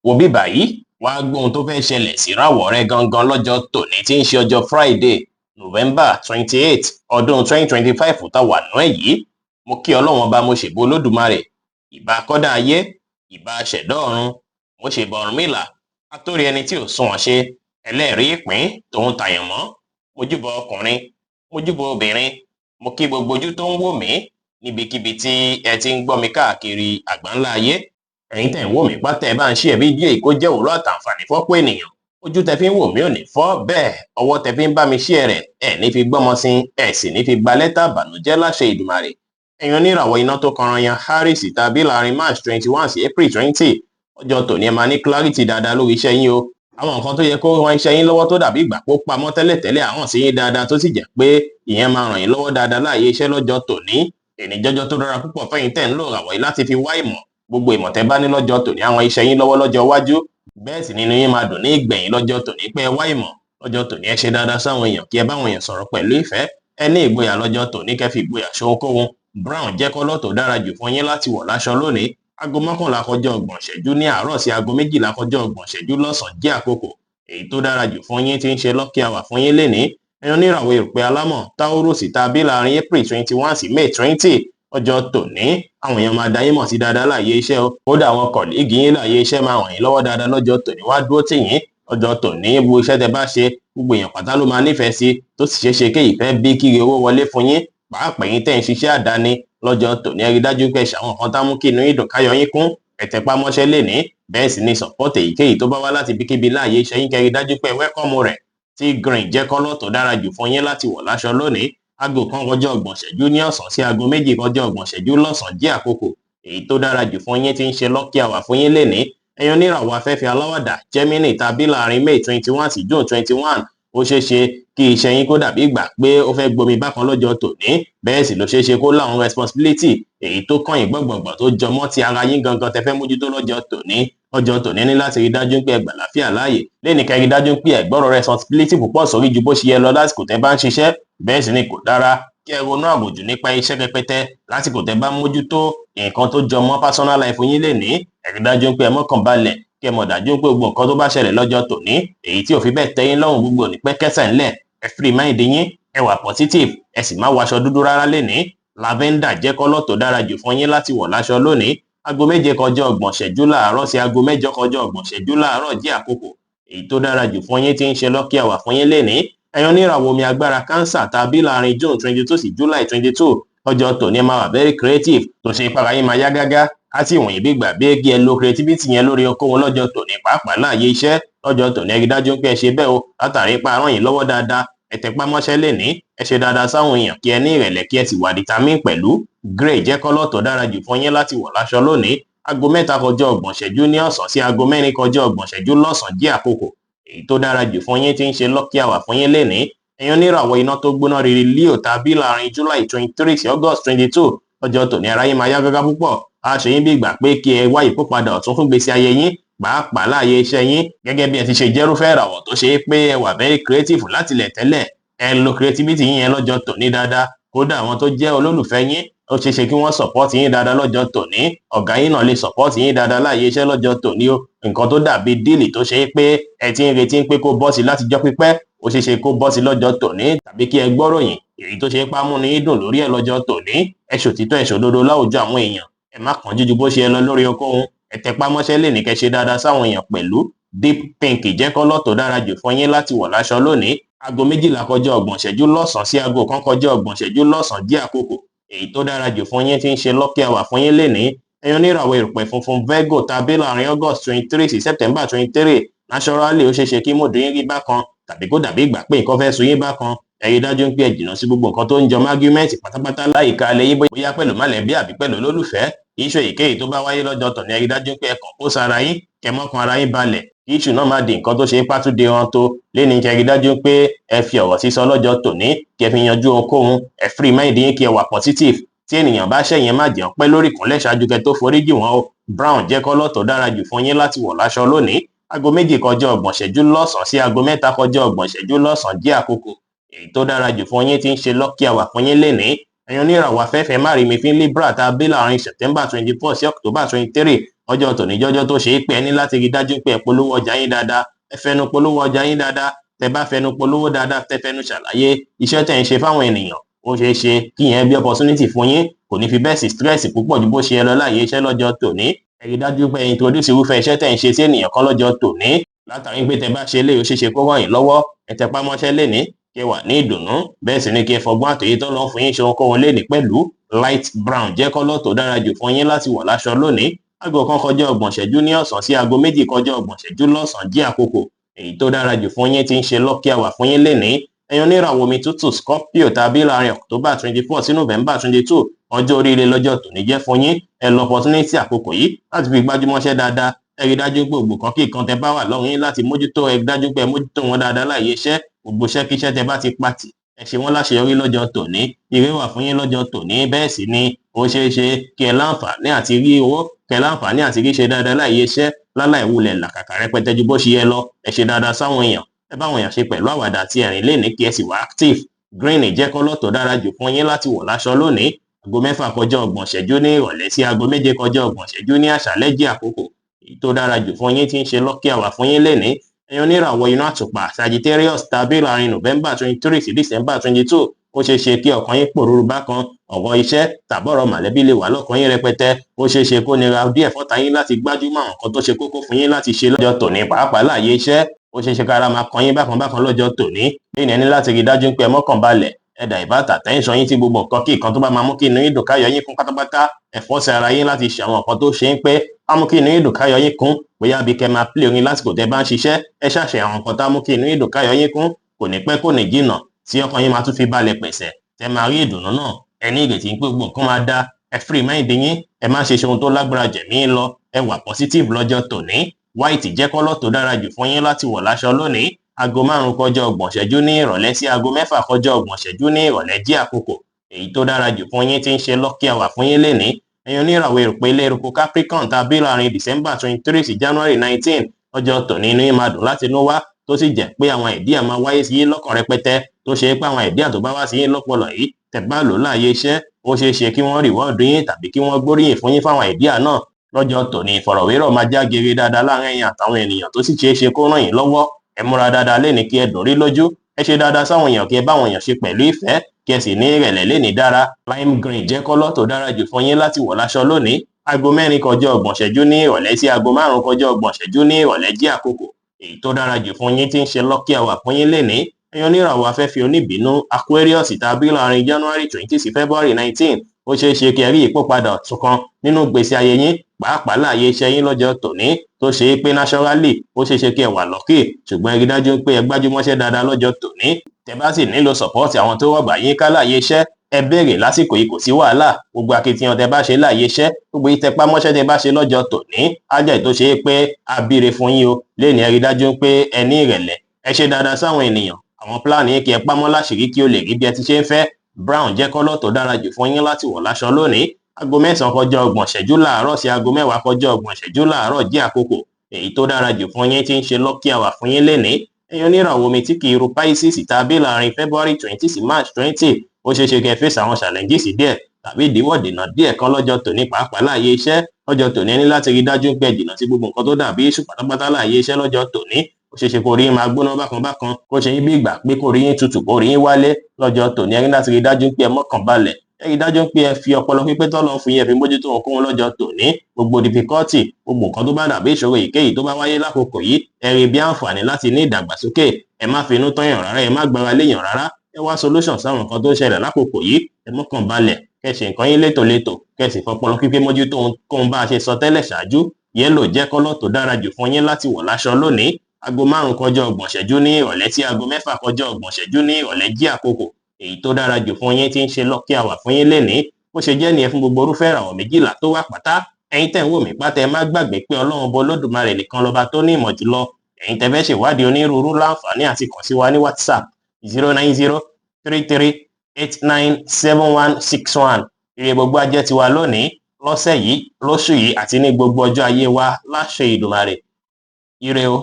Wo bí báyìí, wàá gbóhun tó fẹ́ ṣẹlẹ̀ síràwọ̀ rẹ gangan lọ́jọ́ tòní tí ń ṣe ọjọ́ Friday, November 28 ọdún 2025 tá wà nú ẹ̀ yìí. Mo kí Ọlọ́run ọba, mo ṣèbà Olódùmarè, ìbà akọ́dá ayé, ìbà aṣẹ̀dá ọ̀run, mo ṣèbà Ọ̀rúnmìlà, atórí ẹni tí ò sunwọ̀n ṣe, ẹlẹ́rìí ìpín tòun tàyànmọ́, mojúbọ ọkùnrin, mojúbọ obìnrin, mo kí gbogbo ojú tó ń wò mí níbikíbi tí ẹ ti ń gbọ́ mi káàkiri àgbáńlá ayé. Ẹ̀yin tẹ́ ń wò mí pátá, ẹ bá ń share fídíò yìí kó jẹ́ òwúrọ̀ àtàǹfààní fọ́pọ̀ ènìyàn. Ojú tẹ́ fi ń wò mí ò ní fọ́, bẹ́ẹ̀ ọwọ́ tẹ́ fi ń bá mi share rẹ̀ ẹ̀ ní fi gbọ́mọ sí, ẹ̀ sì ní fi gba lẹ́tà ìbànújẹ́ láṣẹ Ìdùmarè. Ẹ̀yin oníràwọ̀ iná tó kanran yan Aries tàbí láàrin March 21 sí April 20, ọjọ́ tòní ẹ máa ní clarity dáadáa lórí iṣẹ́ yín o. Àwọn nǹkan tó yẹ kó ran iṣẹ́ yín lọ́wọ́ tó dàbí ìgbà pó pamọ́ tẹ́lẹ̀tẹ́lẹ̀ àwọn sí yín dáadáa tó sì jẹ́ pé ìyẹn máa ràn yín lọ́wọ́ dáadáa láàyè iṣẹ́ lọ́jọ́ tòní. Èní jọjọ́ tó dára púpọ̀ fẹ́yìn tẹ́ ń lò ràwọ̀ yìí láti fi wá ìmọ̀. Gbogbo ìmọ̀ tẹ́ bá ní lọ́jọ́ tòní àwọn iṣẹ́ yín lọ́wọ́ lọ́jọ́ iwájú. Bẹ́ẹ̀ sì nínú yín máa dùn ní ìgbẹ̀yìn lọ́jọ́ tòní pé ẹ wá ìmọ̀. Lọ́jọ́ tòní ẹ ṣe dáadáa sáwọn èèyàn, kí ẹ bá àwọn èèyàn sọ̀rọ̀ pẹ̀lú ìfẹ́. Ẹ ní ìgboyà lọ́jọ́ tòní, kẹ́ fi ìgboyà ṣohunkóhun. Brown jẹ́ kọ́lọ̀ tó dára jù fún yín láti wọ̀ láṣọ lónìí. Aago 11 kọjá 30 ìṣẹ́jú ní àárọ̀ sí aago 12 kọjá 30 ìṣẹ́jú lọ́sàn-án jẹ́ àkókò èyí tó dára jù fún yín tí ń ṣe lucky hour fún yín lénìí. Ẹ̀yin oníràwọ̀ erùpẹ̀ alámọ̀ Taurus tàbí láàrin April 21 sí May 20, ọjọ́ tòní àwọn èèyàn máa dá yín mọ̀ sí dáadáa láàyè iṣẹ́ o. Kódà àwọn kọ̀líìgì yín láàyè iṣẹ́ máa ràn yín lọ́wọ́ dáadáa lọ́jọ́ tòní, wá dúró tì yín. Ọjọ́ tòní gbogbo iṣẹ́ tẹ́ bá ṣe gbogbo èèyàn pátá ló máa nífẹ̀ẹ́ sí, tó sì ṣeé ṣe kí ìfẹ́ bí kíre owó wọlé fún yín. Pàápàá yín tẹ́ ń ṣiṣẹ́ àdáni lọ́jọ́ tòní ẹ rí dájú pé ṣàwọn nǹkan tá mú kí inú yín dùn káyọ̀ yín kún. Ẹ tẹpá mọ́ṣẹ́ lénìí, bẹ́ẹ̀ sì ni support èyíkéyìí tó bá wá láti ibikíbi láàyè iṣẹ́ yín, kẹ́ rí dájú pé welcome rẹ̀. Tí green jẹ́ kọ́lọ̀ tó dára jù fún yín láti wọ̀ láṣọ lónìí. Aago 1 kọjá 30 ìṣẹ́jú ní ọ̀sán sí aago 2 kọjá 30 ìṣẹ́jú lọ́sàn-án jẹ́ àkókò èyí tó dára jù fún yín tí ń ṣe lucky hour fún yín lénìí. Ẹ̀yin oníràwọ̀ afẹ́fẹ́ aláwàdà Gemini tàbí láàrin May 21 sí June 21, ó ṣeé ṣe kí iṣẹ́ yín kó dàbí ìgbà pé ó fẹ́ gbomi bákan lọ́jọ́ tòní. Bẹ́ẹ̀ sì ló ṣeé ṣe kó láwọn responsibility èyí tó kàn yín gbọ̀ngbọ̀ngbọ̀n tó jọmọ́ ti ara yín gangan tẹ́ fẹ́ mójútó lọ́jọ́ tòní. Ọjọ́ tòní ní láti rí dájú pé ẹ gbà láfíà láàyè. Lénìí kẹ́ rí dájú pé ẹ gbọ́rọ̀ responsibility púpọ̀ sórí ju bó ṣe yẹ lọ lásìkò tẹ́ bá ń ṣiṣẹ́. Bẹ́ẹ̀ sì ni kò dára kí ẹ ronú àròjù nípa iṣẹ́ rẹpẹtẹ lásìkò tẹ́ bá mójútó nǹkan tó jọmọ́ personal life yín lénìí. Ẹ rí dájú pé ẹ mọ́kàn balẹ̀, kí ẹ mọ̀ dájú pé gbogbo nǹkan tó bá ṣẹlẹ̀ lọ́jọ́ tòní èyí tí ò fi bẹ́ẹ̀ tẹ́ yín lọ́rùn gbogbo ní pẹ́ kẹ́sẹ̀ ńlẹ̀. Ẹ free mind yín, ẹ wà positive, ẹ sì má wọṣọ dúdú rárá lénìí. Lavender jẹ́ kọ́lọ̀ tó dára jù fún yín láti wọ̀ láṣọ lónìí. Aago 7 kọjá 30 ìṣẹ́jú láàárọ̀ sí aago 8 kọjá 30 ìṣẹ́jú láàárọ̀ jẹ́ àkókò èyí tó dára jù fún yín tí ń ṣe lucky hour fún yín lénìí. Ẹ̀yin oníràwọ̀ omi agbára Cancer tàbí láàrin June 22 sí July 22, ọjọ́ tòní máa wà very creative tó ṣe para yín máa yá gágá. Àti ìwọ̀nyí bí gbà bí kí ẹ lo creativity yẹn lórí okòwò lọ́jọ́ tòní, pàápàá láàyè iṣẹ́. Lọ́jọ́ tòní ẹ rí dájú pé ẹ ṣe bẹ́ẹ̀ o, látàrí pa ràn yín lọ́wọ́ dáadáa. Ẹ tẹpá mọ́ṣẹ́ lénìí, ẹ ṣe dáadáa sáwọn èèyàn, kí ẹ ní ìrẹ̀lẹ̀, kí ẹ sì wà determine pẹ̀lú. Grey jẹ́ kọ́lọ̀ tó dára jù fún yín láti wọ̀ láṣọ lónìí. Aago 3 kọjá 30 ìṣẹ́jú ní ọ̀sán sí aago 4 kọjá 30 ìṣẹ́jú lọ́sàn-án jẹ́ àkókò èyí tó dára jù fún yín tí ń ṣe lucky hour fún yín lénìí. Ẹ̀yin oníràwọ̀ iná tó gbóná riri Leo tàbí láàrin July 23 sí August 22, ọjọ́ tòní ara yín máa yá gágá púpọ̀. A ṣe yín bí ìgbà pé kí ẹ wá ìkópadà ọ̀tún fún gbèsè ayé yín, pàápàá láàyè iṣẹ́ yín. Gẹ́gẹ́ bí ẹ ti ṣe jẹ́rúfẹ́ ìràwọ̀ tó ṣe é pé ẹ wà very creative látilẹ̀ tẹ́lẹ̀, ẹ lo creativity yín yẹn lọ́jọ́ tòní dáadáa. Kódà àwọn tó jẹ́ olólùfẹ́ yín ó ṣeé ṣe kí wọ́n support yín dáadáa lọ́jọ́ tòní. Ọ̀gá yín náà lè support yín dáadáa láàyè iṣẹ́ lọ́jọ́ tòní o. Nǹkan tó dàbí díìlì tó ṣe é pé ẹ ti ń retí pé kó bọ́ sí látijọ́ pípẹ́, ó ṣeé ṣe kó bọ́ sí lọ́jọ́ tòní. Tàbí kí ẹ gbọ́ròyìn èyí tó ṣe é pá múni yín dùn lórí ẹ̀ lọ́jọ́ tòní. Ẹ ṣòtítọ́ ẹ ṣòdodo láwùjọ àwọn èèyàn, ẹ má kánjú ju bó ṣe yẹ lọ lórí okòwò. Ẹ tẹpá mọ́ṣẹ́ lénìí, kẹ́ ṣe dáadáa sáwọn èèyàn pẹ̀lú. Deep pink jẹ́ kọ́lọ̀ tó dára jù fún yín láti wọ̀ láṣọ lónìí. Aago 12 kọjá 30 ìṣẹ́jú lọ́sàn-án sí aago 1 kọjá 30 ìṣẹ́jú lọ́sàn-án jẹ́ àkókò èyí tó dára jù fún yín tí ń ṣe lucky hour fún yín lénìí. Ẹ̀yin oníràwọ̀ erùpẹ̀ funfun Virgo tàbí láàrin August 23 sí September 23, naturally ó ṣeé ṣe kí mood yín rí bákan tàbí kó dàbí ìgbà pé nǹkan fẹ́ sú yín bákan. Ẹ rí dájú pé ẹ jìnnà sí gbogbo nǹkan tó ń jọ argument pátápátá láyìíká alẹ́ yín, bóyá pẹ̀lú mọ̀lẹ́bí àbí pẹ̀lú olólùfẹ́. Issue èyíkéyìí tó bá wáyé lọ́jọ́ tòní ẹ rí dájú pé ẹ compose ara yín, kẹ́ mọ́kàn ara yín balẹ̀. Issue náà má di nǹkan tó ṣe é pátúndé wọn tó. Lénìí kẹ́ rí dájú pé ẹ fi ọ̀rọ̀ sísọ lọ́jọ́ tòní, kí ẹ fi yanjú ohunkóhun. Ẹ free mind yín, kí ẹ wà positive. Tí ènìyàn bá ṣẹ̀yìn má jẹun pẹ́ lórí ìkúnlẹ̀ ṣáájú kẹ́ tó foríjì wọ́n o. Brown jẹ́ kọ́lọ̀ tó dára jù fún yín láti wọ̀ láṣọ lónìí. Aago 2 kọjá 30 ìṣẹ́jú lọ́sàn-án sí aago 3 kọjá 30 ìṣẹ́jú lọ́sàn-án jẹ́ àkókò èyí tó dára jù fún yín tí ń ṣe lucky hour fún yín lénìí. Ẹ̀yin oníràwọ̀ afẹ́fẹ́ má rí mi fín Libra tàbí láàrin September 24 sí October 23, ọjọ́ tòní jọ́jọ́ tó ṣe é pé ẹ ní láti rí dájú pé ẹ polówó ọjà yín dáadáa, ẹ fẹnu polówó ọjà yín dáadáa. Tẹ́ bá fẹnu polówó dáadáa, tẹ́ fẹnu ṣàlàyé iṣẹ́ tẹ́ ń ṣe fáwọn ènìyàn, ó ṣeé ṣe kí yẹn bí opportunity fún yín, kò ní fi bẹ́ẹ̀ sí stress púpọ̀ ju bó ṣe yẹ lọ láàyè iṣẹ́ lọ́jọ́ tòní. Ẹ rí dájú pé ẹ introduce irúfẹ́ iṣẹ́ tẹ́ ń ṣe sí ènìyàn kan lọ́jọ́ tòní, látàrí pé tẹ́ bá ṣe eléyìí ó ṣeé ṣe kó ràn yín lọ́wọ́. Ẹ tẹpá mọ́ṣẹ́ lénìí kí ẹ wà ní ìdùnnú, bẹ́ẹ̀ sì ni kí ẹ fọgbọ́n àtòyé tó lọ́ fún yín ṣe ohunkóhun lénìí pẹ̀lú. Light brown jẹ́ kọ́lọ̀ tó dára jù fún yín láti wọ̀ láṣọ lónìí. Aago 1 kọjá 30 ìṣẹ́jú ní ọ̀sán sí aago 2 kọjá 30 ìṣẹ́jú lọ́sàn-án jẹ́ àkókò èyí tó dára jù fún yín tí ń ṣe lucky hour fún yín lénìí. Ẹ̀yin oníràwọ̀ omi tútù Scorpio tàbí láàrin October 24 sí November 22, ọjọ́ oríire lọ́jọ́ tòní jẹ́ fún yín. Ẹ lọ opportunity àkókò yìí láti fi gbájúmọ́ṣẹ́ dáadáa. Ẹ rí dájú pé gbogbo kan kí kan tẹ́ bá wà lọ́rùn yín láti mójútó, ẹ rí dájú pé ẹ mójútó wọn dáadáa láàyè iṣẹ́. Gbogbo iṣẹ́ kíṣẹ́ tẹ́ bá ti pàtì, ẹ ṣe wọ́n láṣeyọrí lọ́jọ́ tòní. Ire wà fún yín lọ́jọ́ tòní, bẹ́ẹ̀ sì ni ó ṣeé ṣe kí ẹ láǹfààní àti rí owó, kí ẹ láǹfààní àti rí ṣe dáadáa láàyè iṣẹ́ láláì wulẹ̀ làkàkà rẹpẹtẹ ju bó ṣe yẹ lọ. Ẹ ṣe dáadáa sáwọn èèyàn, ẹ bá àwọn èèyàn ṣe pẹ̀lú àwàdà àti ẹ̀rín lénìí kí ẹ sì wà active. Green jẹ́ kọ́lọ̀ tó dára jù fún yín láti wọ̀ láṣọ lónìí. Aago 6 kọjá 30 ìṣẹ́jú ní ìrọ̀lẹ́ sí aago 7 kọjá 30 ìṣẹ́jú ní àṣálẹ́ jẹ́ àkókò èyí tó dára jù fún yín tí ń ṣe lucky hour fún yín lénìí. Ẹ̀yin oníràwọ̀ inú àtùpà Sagittarius tàbí láàrin November 23 sí December 22, ó ṣeé ṣe kí ọkàn yín pòrúurú bákan. Ọ̀rọ̀ iṣẹ́ tàbọ̀rọ̀ mọ̀lẹ́bí lè wà lọ́kàn yín rẹpẹtẹ. Ó ṣeé ṣe kó nira díẹ̀ fọ́ta yín láti gbájúmọ́ àwọn nǹkan tó ṣe kókó fún yín láti ṣe lọ́jọ́ tòní, pàápàá láàyè iṣẹ́. Ó ṣeé ṣe kára máa kan yín bákan bákan lọ́jọ́ tòní. Lẹ́yìn ẹni láti rí dájú pé ẹ mọ́kàn balẹ̀, ẹ dà ìbátà tẹ́ńṣọ̀ yín tí gbogbo nǹkan kí nǹkan tó bá máa mú kí inú yín dùn káyọ̀ yín kún pátápátá. Ẹ fọ́ọ̀sì ara yín láti ṣe àwọn nǹkan tó ṣe ń pé á mú kí inú yín dùn káyọ̀ yín kún. Bóyá bí kẹ́ máa play orin lásìkò tẹ́ bá ń ṣiṣẹ́, ẹ ṣàṣẹ àwọn nǹkan tá mú kí inú yín dùn káyọ̀ yín kún. Kò ní pẹ́ kò ní jìnnà tí ọkàn yín máa tún fi balẹ̀ pẹ̀sẹ̀, tẹ́ máa rí ìdùnnú náà. Ẹ ní ìrètí pé gbogbo nǹkan máa dá. Ẹ free mind yín, ẹ má ṣe ohun tó lágbára jẹ̀mí yín lọ. Ẹ wà positive lọ́jọ́ tòní. White jẹ́ kọ́lọ̀ tó dára jù fún yín láti wọ̀ láṣọ lónìí. Aago 5 kọjá 30 ìṣẹ́jú ní ìrọ̀lẹ́ sí aago 6 kọjá 30 ìṣẹ́jú ní ìrọ̀lẹ́ jẹ́ àkókò èyí tó dára jù fún yín tí ń ṣe lucky hour fún yín lénìí. Ẹ̀yin oníràwọ̀ erùpẹ̀ ilé eruku Capricorn tàbí láàrin December 23 sí January 19, ọjọ́ tòní inú yín máa dùn láti inú wá, tó sì jẹ́ pé àwọn idea máa wáyé sí yín lọ́kàn rẹpẹtẹ. Tó ṣe pé àwọn idea tó bá wá sí yín lọ́pọlọ yìí, tẹ́ bá lò láàyè iṣẹ́, ó ṣeé ṣe kí wọ́n reward yín tàbí kí wọ́n gbóríyìn fún yín fáwọn idea náà. Lọ́jọ́ tòní ìfọ̀rọ̀wérọ̀ máa já gere dáadáa láàrin ẹ̀yin àtàwọn ènìyàn, tó sì ṣeé ṣe kó ràn yín lọ́wọ́. Ẹ múra dáadáa lénìí kí ẹ dùn rí lójú. Ẹ ṣe dáadáa sáwọn èèyàn kí ẹ bá àwọn èèyàn ṣe pẹ̀lú ìfẹ́, kí ẹ sì ní ìrẹ̀lẹ̀ lénìí dára. Lime green jẹ́ kọ́lọ̀ tó dára jù fún yín láti wọ̀ láṣọ lónìí. Aago 4 kọjá 30 ìṣẹ́jú ní ìrọ̀lẹ́ sí aago 5 kọjá 30 ìṣẹ́jú ní ìrọ̀lẹ́ jẹ́ àkókò èyí tó dára jù fún yín tí ń ṣe lucky hour fún yín lénìí. Ẹ̀yin oníràwọ̀ afẹ́fẹ́ oníbínú Aquarius tàbí láàrin January 20 sí February 19, ó ṣeé ṣe kí ẹ rí ìpòpadà ọ̀tun kan nínú ìgbésí ayé yín, pàápàá láàyè iṣẹ́ yín lọ́jọ́ tòní. Tó ṣe é pé naturally ó ṣeé ṣe kí ẹ wà lucky, ṣùgbọ́n ẹ rí dájú pé ẹ gbájúmọ́ṣẹ́ dáadáa lọ́jọ́ tòní. Tẹ́ bá sì nílò support àwọn tó rọ̀gbà yín ká láàyè iṣẹ́, ẹ béèrè lásìkò yìí, kò sí wàhálà. Gbogbo akitiyan tẹ́ bá ṣe láàyè iṣẹ́, gbogbo ìtẹpá mọ́ṣẹ́ tẹ́ bá ṣe lọ́jọ́ tòní, á jẹ́ tó ṣe é pé á bíire fún yín o. Lénìí ẹ rí dájú pé ẹ ní ìrẹ̀lẹ̀, ẹ ṣe dáadáa sáwọn ènìyàn. Àwọn plan yín kí ẹ pamọ́ láṣìírí kí ó lè rí bí ẹ ti ṣe ń fẹ́. Brown jẹ́ kọ́lọ̀ tó dára jù fún yín láti wọ̀ láṣọ lónìí. Aago 9 kọjá 30 ìṣẹ́jú láàárọ̀ sí aago 10 kọjá 30 ìṣẹ́jú láàárọ̀ jẹ́ àkókò èyí tó dára jù fún yín tí ń ṣe lucky hour fún yín lénìí. Ẹ̀yin oníràwọ̀ omi tí kì í ru Pisces tàbí láàrin February 20 sí March 20, ó ṣeé ṣe kẹ́ face àwọn challenges díẹ̀ tàbí ìdíwọ́ dènà díẹ̀ kan lọ́jọ́ tòní, pàápàá láàyè iṣẹ́. Lọ́jọ́ tòní ẹni láti rí dájú pé jìnnà sí gbogbo nǹkan tó dàbí èṣù pátápátá láàyè iṣẹ́ lọ́jọ́ tòní. Ó ṣeé ṣe kó rí yín máa gbóná bákan bákan, kó ṣe yín bí ìgbà pé kó rí yín tutù, kó rí yín wálé. Lọ́jọ́ tòní ẹni láti rí dájú pé ẹ mọ́kàn balẹ̀, ẹ rí dájú pé ẹ fi ọpọlọ pípé tọ́lọ́run fún yín, ẹ fi mójútó ohunkóhun lọ́jọ́ tòní. Gbogbo difficulty, gbogbo nǹkan tó bá dàbí ìṣòro èyíkéyìí tó bá wáyé lákòókò yìí, ẹ rí bí àǹfààní láti ní ìdàgbàsókè. Ẹ má fi inú tọ́yàn rárá, ẹ má gbára léèyàn rárá. Ẹ wá solution sáwọn nǹkan tó ń ṣẹlẹ̀ lákòókò yìí. Ẹ mọ́kàn balẹ̀, kẹ́ ṣe nǹkan yín létòlétò, kẹ́ sì fọpọlọ pípé mójútó ohunkóhun bá a ṣe sọ tẹ́lẹ̀ ṣáájú. Yellow jẹ́ kọ́lọ̀ tó dára jù fún yín láti wọ̀ láṣọ lónìí. Aago 5 kọjá 30 ìṣẹ́jú ní ìrọ̀lẹ́ sí aago 6 kọjá 30 ìṣẹ́jú ní ìrọ̀lẹ́ jẹ́ àkókò èyí tó dára jù fún yín tí ń ṣe lucky hour fún yín lénìí. Bó ṣe jẹ́ nìyẹn fún gbogbo irúfẹ́ ìràwọ̀ méjìlá tó wà pátá. Ẹ̀yin tẹ́ ń wò mí pátá, ẹ má gbàgbé pé Ọlọ́run Ọba Olódùmarè nìkan lọba tó ní ìmọ̀ jùlọ. Ẹ̀yin tẹ́ fẹ́ ṣèwádìí onírúurú láǹfààní àti kàn sí wa ní WhatsApp 09033897161. Ire gbogbo ajẹ́ tiwa lónìí, lọ́sẹ̀ yìí, lóṣù yìí àti ní gbogbo ọjọ́ ayé wa láṣẹ Ìdùmarè. Ire o.